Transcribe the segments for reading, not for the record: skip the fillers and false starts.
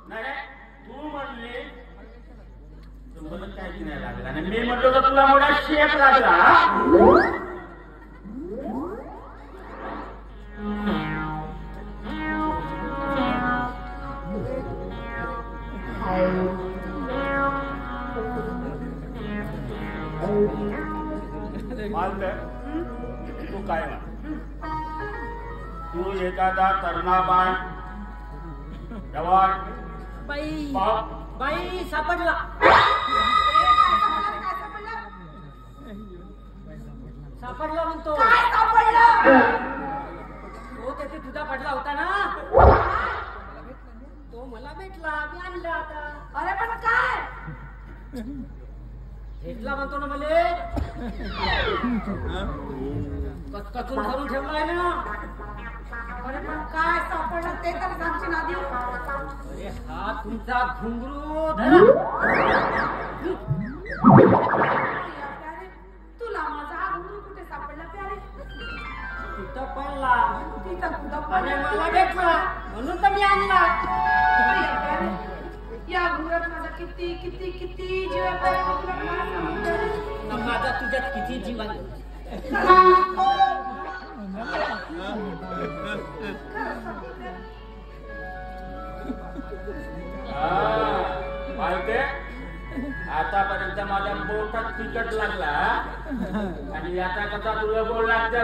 नाही तू म्हणली तुम्हाला काय की नाही लागला आणि मी म्हणलो तर तुला मोठा शेप लागला. तू काय ना तू एखादा तरुणाबाण जवान बाई बाई सापडला. सापडला म्हणतो. काय सापडलं? तो त्याची तुझा पडला होता ना, तो मला भेटला, मी आणला आता. अरे पण काय भेटला म्हणतो ना मले, कचकचून धरून ठेवलाय ना. अरे पण काय सापडलं ते तर सांगशील आधी. अरे हा तुमचा घुंगरू धरा. प्यारे तुला माझा हा घुंगरू कुठे सापडला प्यारे? तिथं पडला, तिथं कुठं आणि पडला? मला भेटला म्हणून तर मी आणला. प्यारे या घुंगरात माझा किती किती किती जीव आहे प्यारे, तुला काय सांगू प्यारे? माझा तुझ्यात किती जीव आहे. माहिती आतापर्यंत माझ्या बोटात तिकट लागला आणि आता कसा तुला बोल लागते.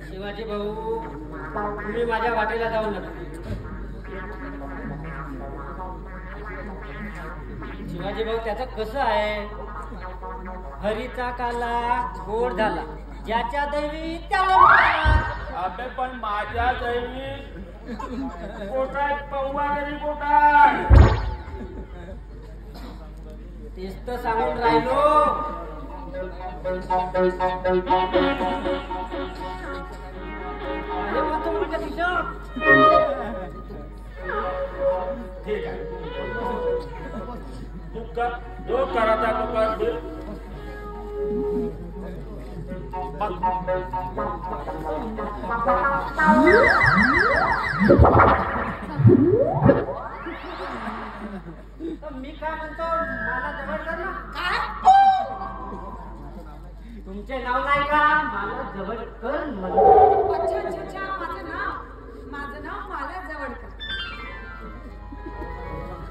शिवाजी भाऊ तुम्ही माझ्या वाटेला जाऊ नका. शिवाजी भाऊ त्याचं कसं आहे, हरीचा काला गोड झाला, ज्याच्या दैवी त्याला मिळाला. अबे पण माझ्या दैवी पोटात पौवा तरी पोटात. तेच तर सांगून राहिलो. अरे म्हणतो माझ्या दिशा. ठीक आहे तू कर जो करायचा तो कर दे. मी काय म्हणतो, मला जवळ कर ना. काय? तुमचे नाव नाही का, मला जवळ कर म्हणतो. अच्छा अच्छा अच्छा माझं नाव मला जवळ कर.